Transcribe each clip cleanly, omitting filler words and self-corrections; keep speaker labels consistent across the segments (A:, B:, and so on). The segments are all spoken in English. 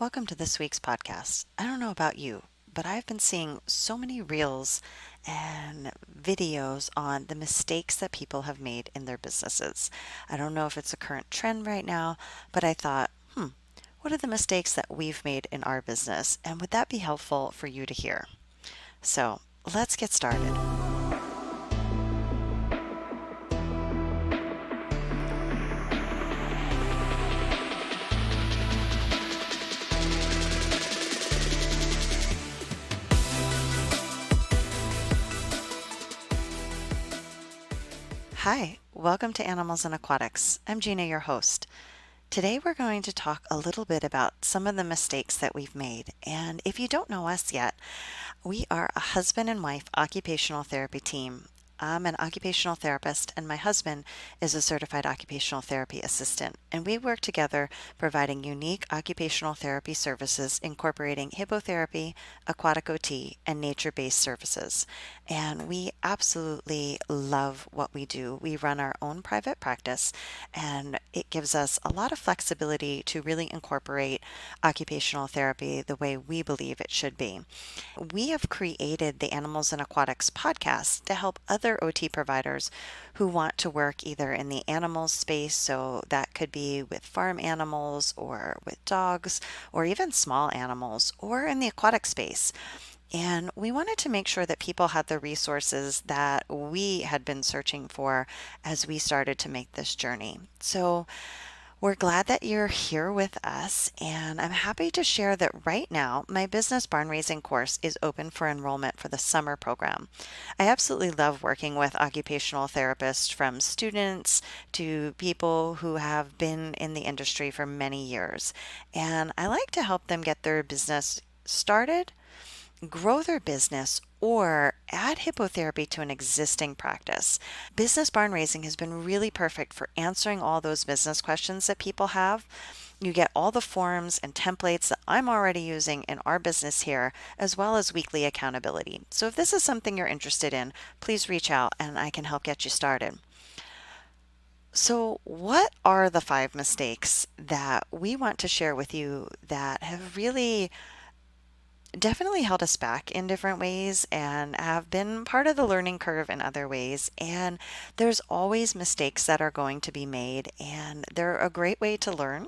A: Welcome to this week's podcast. I don't know about you, but I've been seeing so many reels and videos on the mistakes that people have made in their businesses. I don't know if it's a current trend right now, but I thought, what are the mistakes that we've made in our business? And would that be helpful for you to hear? So let's get started. Hi, welcome to Animals and Aquatics. I'm Gina, your host. Today we're going to talk a little bit about some of the mistakes that we've made. And if you don't know us yet, we are a husband and wife occupational therapy team. I'm an occupational therapist, and my husband is a certified occupational therapy assistant. And we work together providing unique occupational therapy services incorporating hippotherapy, aquatic OT, and nature based services. And we absolutely love what we do. We run our own private practice, and it gives us a lot of flexibility to really incorporate occupational therapy the way we believe it should be. We have created the Animals and Aquatics podcast to help other OT providers who want to work either in the animal space, so that could be with farm animals or with dogs or even small animals, or in the aquatic space. And we wanted to make sure that people had the resources that we had been searching for as we started to make this journey. So we're glad that you're here with us, and I'm happy to share that right now my business barn raising course is open for enrollment for the summer program. I absolutely love working with occupational therapists, from students to people who have been in the industry for many years, and I like to help them get their business started, grow their business, or add hippotherapy to an existing practice. Business barn raising has been really perfect for answering all those business questions that people have. You get all the forms and templates that I'm already using in our business here, as well as weekly accountability. So if this is something you're interested in, please reach out and I can help get you started. So, what are the 5 mistakes that we want to share with you that have really definitely held us back in different ways and have been part of the learning curve in other ways? And there's always mistakes that are going to be made, and they're a great way to learn.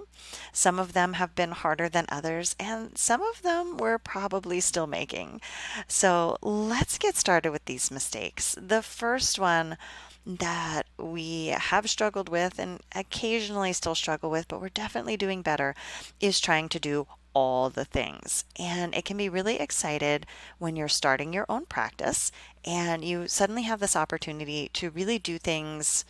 A: Some of them have been harder than others, and some of them we're probably still making. So let's get started with these mistakes. The first one that we have struggled with and occasionally still struggle with, but we're definitely doing better, is trying to do all the things. And it can be really excited when you're starting your own practice and you suddenly have this opportunity to really do things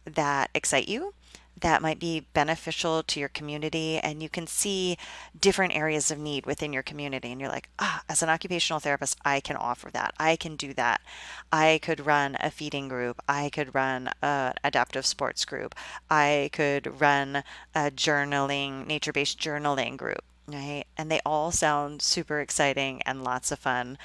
A: that excite you, that might be beneficial to your community, and you can see different areas of need within your community. And you're like, as an occupational therapist, I can offer that. I can do that. I could run a feeding group. I could run an adaptive sports group. I could run a journaling, nature based journaling group. Right. And they all sound super exciting and lots of fun.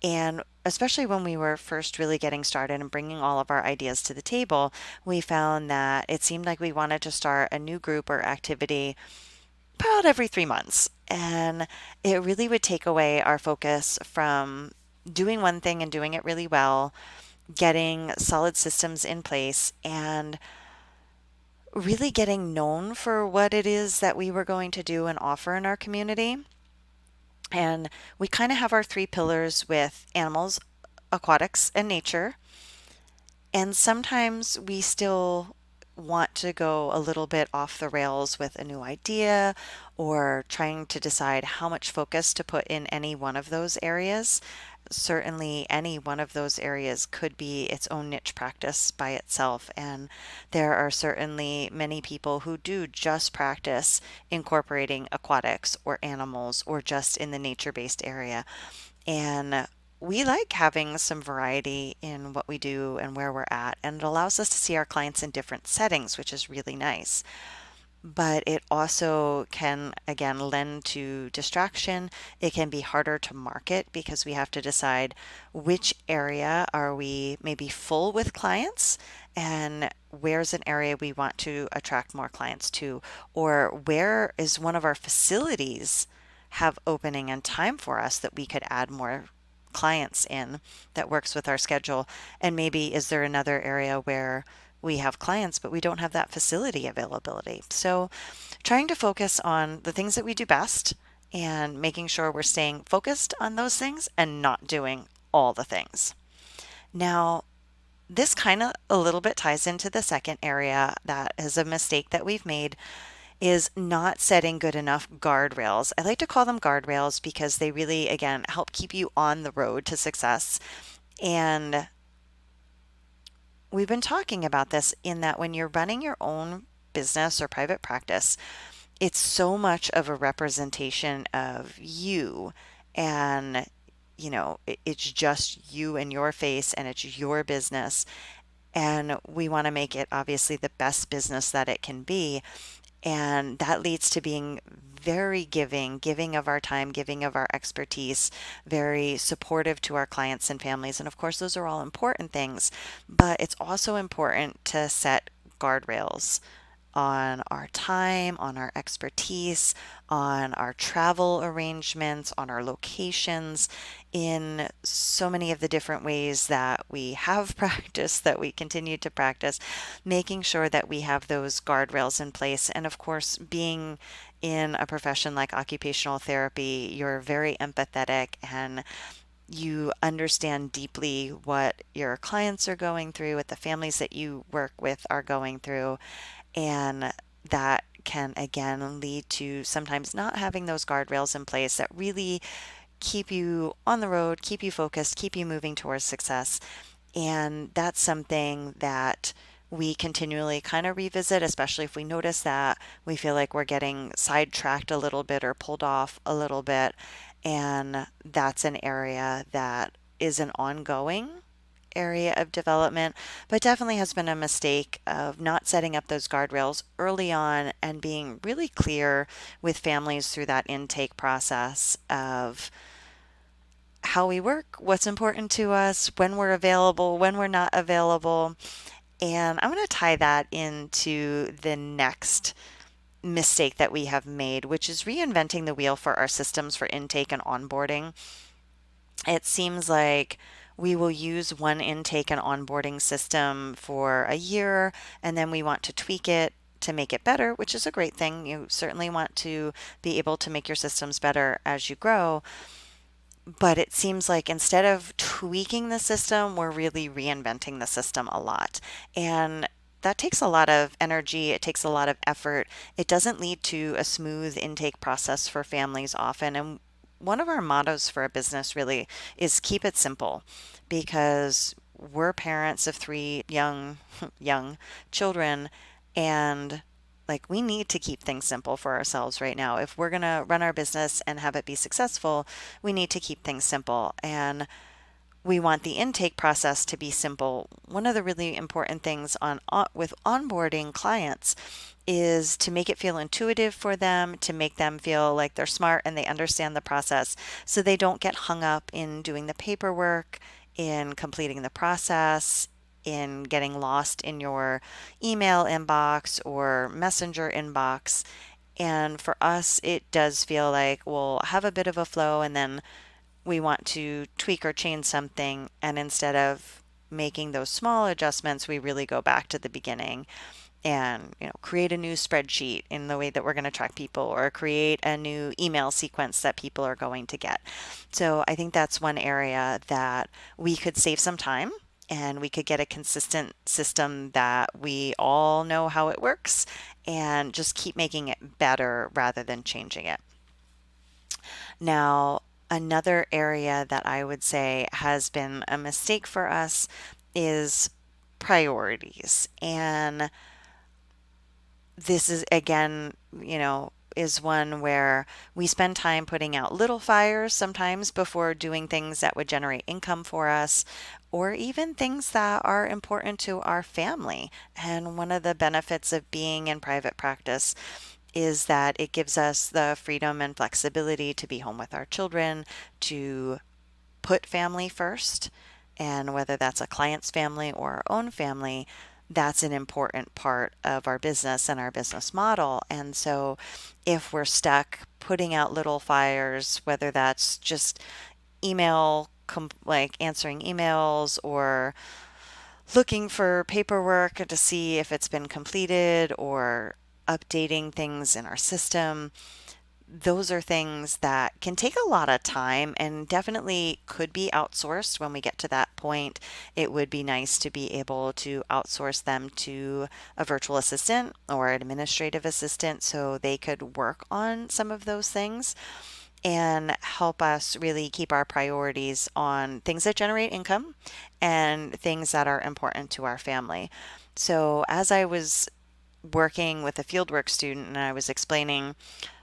A: And especially when we were first really getting started and bringing all of our ideas to the table, we found that it seemed like we wanted to start a new group or activity about every 3 months. And it really would take away our focus from doing one thing and doing it really well, getting solid systems in place, and really getting known for what it is that we were going to do and offer in our community. And we kind of have our 3 pillars with animals, aquatics, and nature. And sometimes we still want to go a little bit off the rails with a new idea or trying to decide how much focus to put in any one of those areas. Certainly, any one of those areas could be its own niche practice by itself. And there are certainly many people who do just practice incorporating aquatics or animals or just in the nature based area. And we like having some variety in what we do and where we're at, and it allows us to see our clients in different settings, which is really nice. But it also can, again, lend to distraction. It can be harder to market because we have to decide which area are we maybe full with clients, and where's an area we want to attract more clients to, or where is one of our facilities have opening and time for us that we could add more clients in that works with our schedule. And maybe is there another area where we have clients but we don't have that facility availability. So trying to focus on the things that we do best and making sure we're staying focused on those things and not doing all the things. Now, this kind of a little bit ties into the second area that is a mistake that we've made is not setting good enough guardrails. I like to call them guardrails because they really, again, help keep you on the road to success. And we've been talking about this in that when you're running your own business or private practice, it's so much of a representation of you. And it's just you and your face, and it's your business. And we want to make it obviously the best business that it can be. And that leads to being very giving of our time, giving of our expertise, very supportive to our clients and families. And of course, those are all important things, but it's also important to set guardrails on our time, on our expertise, on our travel arrangements, on our locations, in so many of the different ways that we have practiced, that we continue to practice, making sure that we have those guardrails in place. And of course, being in a profession like occupational therapy, you're very empathetic and you understand deeply what your clients are going through, what the families that you work with are going through. And that can again lead to sometimes not having those guardrails in place that really keep you on the road, keep you focused, keep you moving towards success. And that's something that we continually kind of revisit, especially if we notice that we feel like we're getting sidetracked a little bit or pulled off a little bit. And that's an area that is an ongoing area of development, but definitely has been a mistake of not setting up those guardrails early on and being really clear with families through that intake process of how we work, what's important to us, when we're available, when we're not available. And I'm going to tie that into the next mistake that we have made, which is reinventing the wheel for our systems for intake and onboarding. It seems like we will use one intake and onboarding system for a year, and then we want to tweak it to make it better, which is a great thing. You certainly want to be able to make your systems better as you grow. But it seems like instead of tweaking the system, we're really reinventing the system a lot. And that takes a lot of energy, it takes a lot of effort. It doesn't lead to a smooth intake process for families often. And one of our mottos for a business really is keep it simple, because we're parents of three young children, and like we need to keep things simple for ourselves right now. If we're going to run our business and have it be successful, we need to keep things simple. And we want the intake process to be simple. One of the really important things with onboarding clients is to make it feel intuitive for them, to make them feel like they're smart and they understand the process so they don't get hung up in doing the paperwork, in completing the process, in getting lost in your email inbox or messenger inbox. And for us, it does feel like we'll have a bit of a flow and then we want to tweak or change something. And instead of making those small adjustments, we really go back to the beginning and create a new spreadsheet in the way that we're going to track people, or create a new email sequence that people are going to get. So I think that's one area that we could save some time and we could get a consistent system that we all know how it works and just keep making it better rather than changing it. Now, another area that I would say has been a mistake for us is priorities. And this is again, is one where we spend time putting out little fires sometimes before doing things that would generate income for us, or even things that are important to our family. And one of the benefits of being in private practice is that it gives us the freedom and flexibility to be home with our children, to put family first. And whether that's a client's family or our own family, that's an important part of our business and our business model. And so if we're stuck putting out little fires, whether that's just like answering emails or looking for paperwork to see if it's been completed or updating things in our system, those are things that can take a lot of time and definitely could be outsourced when we get to that point. It would be nice to be able to outsource them to a virtual assistant or an administrative assistant so they could work on some of those things and help us really keep our priorities on things that generate income and things that are important to our family. So, as I was working with a fieldwork student and I was explaining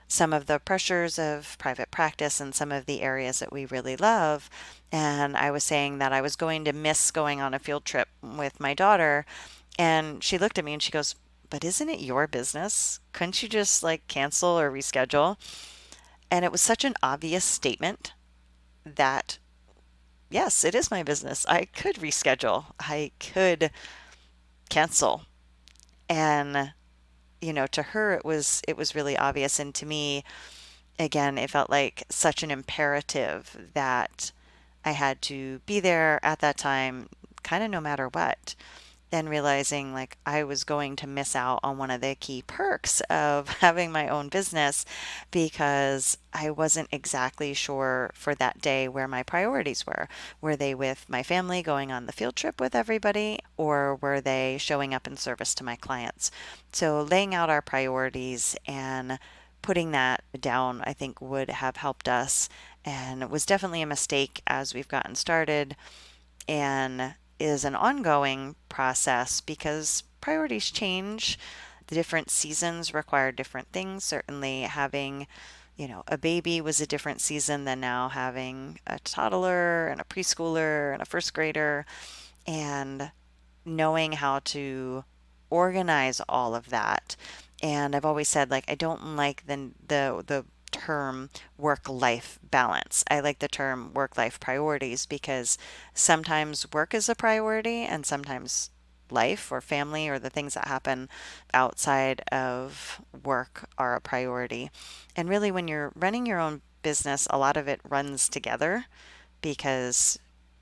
A: some of the pressures of private practice and some of the areas that we really love, and I was saying that I was going to miss going on a field trip with my daughter, and she looked at me and she goes, "But isn't it your business? Couldn't you just like cancel or reschedule?" And it was such an obvious statement that, yes, it is my business. I could reschedule, I could cancel. And, to her, it was really obvious. And to me, again, it felt like such an imperative that I had to be there at that time, kind of no matter what. Then realizing like I was going to miss out on one of the key perks of having my own business because I wasn't exactly sure for that day where my priorities were. Were they with my family going on the field trip with everybody, or were they showing up in service to my clients? So laying out our priorities and putting that down, I think, would have helped us, and it was definitely a mistake as we've gotten started and is an ongoing process because priorities change. The different seasons require different things. Certainly, having, a baby was a different season than now having a toddler and a preschooler and a first grader, and knowing how to organize all of that. And I've always said, like, I don't like the term work life balance. I like the term work life priorities because sometimes work is a priority and sometimes life or family or the things that happen outside of work are a priority. And really, when you're running your own business, a lot of it runs together because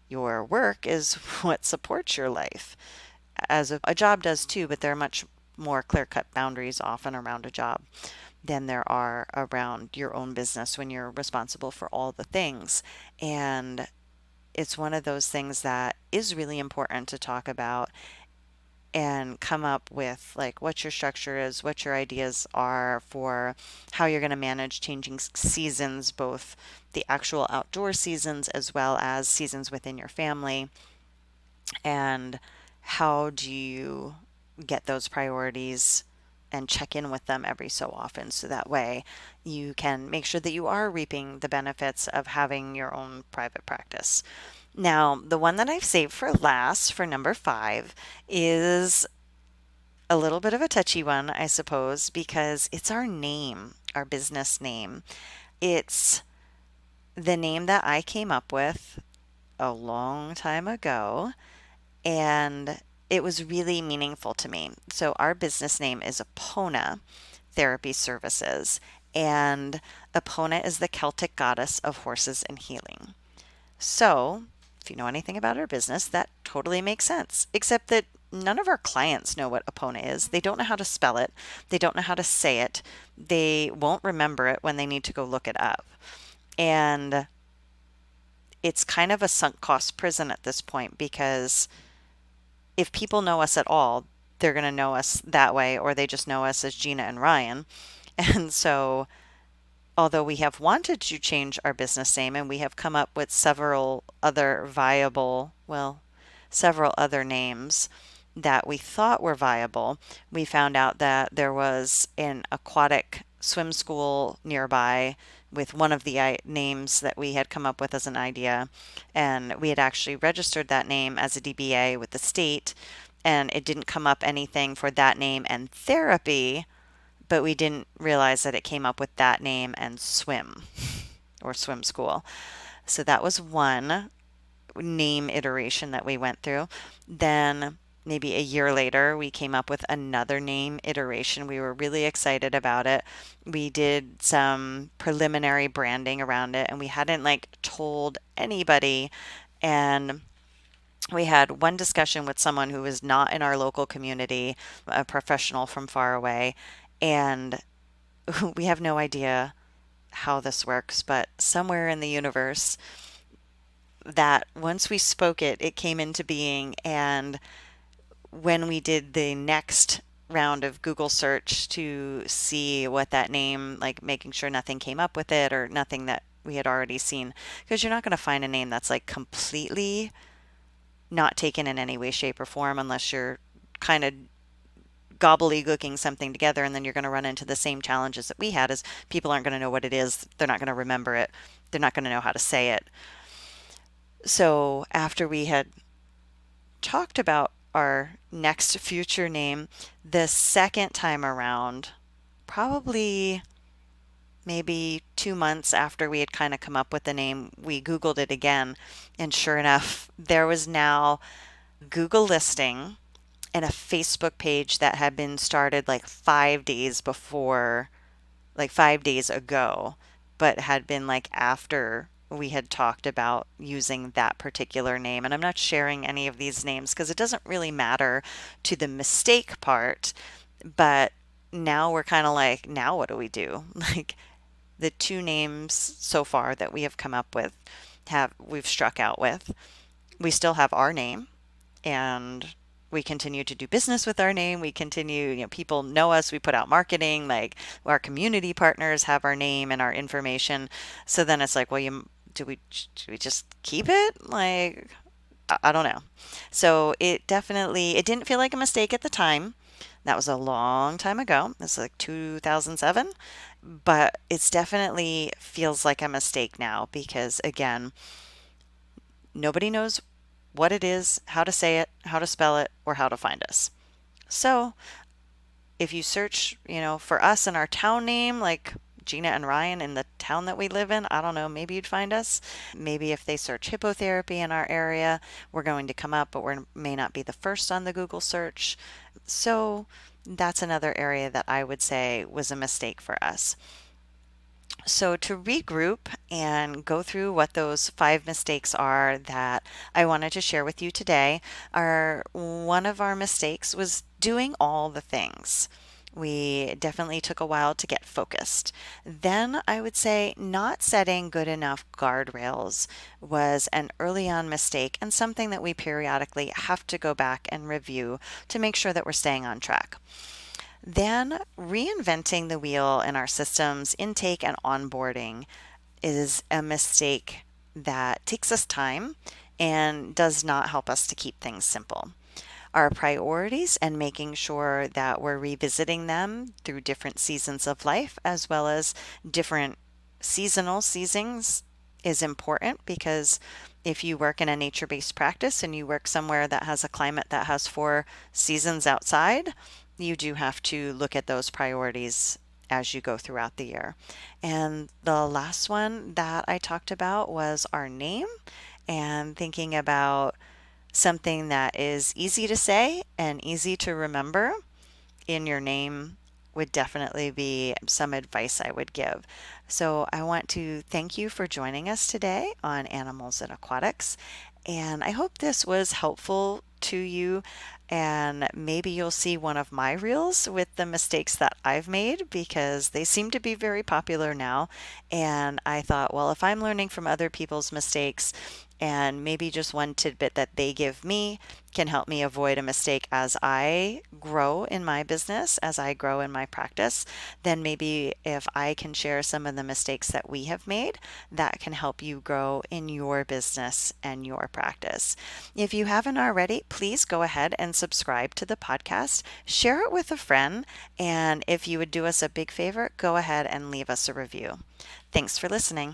A: your work is what supports your life, as a job does too, but there are much more clear cut boundaries often around a job than there are around your own business when you're responsible for all the things. And it's one of those things that is really important to talk about and come up with like what your structure is, what your ideas are for how you're going to manage changing seasons, both the actual outdoor seasons as well as seasons within your family. And how do you get those priorities and check in with them every so often so that way you can make sure that you are reaping the benefits of having your own private practice. Now, the one that I've saved for last, for number 5, is a little bit of a touchy one, I suppose, because it's our name, our business name. It's the name that I came up with a long time ago, and it was really meaningful to me. So, our business name is Epona Therapy Services, and Epona is the Celtic goddess of horses and healing. So, if you know anything about our business, that totally makes sense, except that none of our clients know what Epona is. They don't know how to spell it, they don't know how to say it, they won't remember it when they need to go look it up. And it's kind of a sunk cost prison at this point because if people know us at all, they're going to know us that way, or they just know us as Gina and Ryan. And so, although we have wanted to change our business name and we have come up with several other names that we thought were viable, we found out that there was an aquatic swim school nearby with one of the names that we had come up with as an idea. And we had actually registered that name as a DBA with the state, and it didn't come up anything for that name and therapy, but we didn't realize that it came up with that name and swim or swim school. So that was one name iteration that we went through. Then maybe a year later, we came up with another name iteration. We were really excited about it. We did some preliminary branding around it, and we hadn't like told anybody. And we had one discussion with someone who was not in our local community, a professional from far away, and we have no idea how this works, but somewhere in the universe, that once we spoke it, it came into being. And when we did the next round of Google search to see what that name, like making sure nothing came up with it or nothing that we had already seen, because you're not going to find a name that's like completely not taken in any way, shape, or form unless you're kind of gobbledygooking something together, and then you're going to run into the same challenges that we had as people aren't going to know what it is, they're not going to remember it, they're not going to know how to say it. So after we had talked about our next future name, the second time around, probably maybe 2 months after we had kind of come up with the name, we Googled it again. And sure enough, there was now Google listing and a Facebook page that had been started like 5 days before, like 5 days ago, but had been like after we had talked about using that particular name. And I'm not sharing any of these names because it doesn't really matter to the mistake part. But now we're kind of like, now what do we do? Like the two names so far that we have come up with, have we've struck out with. We still have our name, and we continue to do business with our name. We continue, people know us. We put out marketing, like our community partners have our name and our information. So then it's like, well, do we just keep it? Like, I don't know. So it didn't feel like a mistake at the time. That was a long time ago. It's like 2007, but it's definitely feels like a mistake now because again, nobody knows what it is, how to say it, how to spell it, or how to find us. So if you search, for us and our town name, like Gina and Ryan in the town that we live in, I don't know, maybe you'd find us. Maybe if they search hippotherapy in our area, we're going to come up, but we may not be the first on the Google search. So that's another area that I would say was a mistake for us. So, to regroup and go through what those 5 mistakes are that I wanted to share with you today, one of our mistakes was doing all the things. We definitely took a while to get focused. Then I would say not setting good enough guardrails was an early on mistake and something that we periodically have to go back and review to make sure that we're staying on track. Then, reinventing the wheel in our systems, intake and onboarding is a mistake that takes us time and does not help us to keep things simple. Our priorities and making sure that we're revisiting them through different seasons of life as well as different seasonal seasons is important because if you work in a nature based practice and you work somewhere that has a climate that has 4 seasons outside, you do have to look at those priorities as you go throughout the year. And the last one that I talked about was our name and thinking about something that is easy to say and easy to remember in your name would definitely be some advice I would give. So I want to thank you for joining us today on Animals and Aquatics. And I hope this was helpful to you. And maybe you'll see one of my reels with the mistakes that I've made because they seem to be very popular now. And I thought, well, if I'm learning from other people's mistakes and maybe just one tidbit that they give me can help me avoid a mistake as I grow in my business, as I grow in my practice, then maybe if I can share some of the mistakes that we have made, that can help you grow in your business and your practice. If you haven't already, please go ahead and subscribe to the podcast, share it with a friend, and if you would do us a big favor, go ahead and leave us a review. Thanks for listening.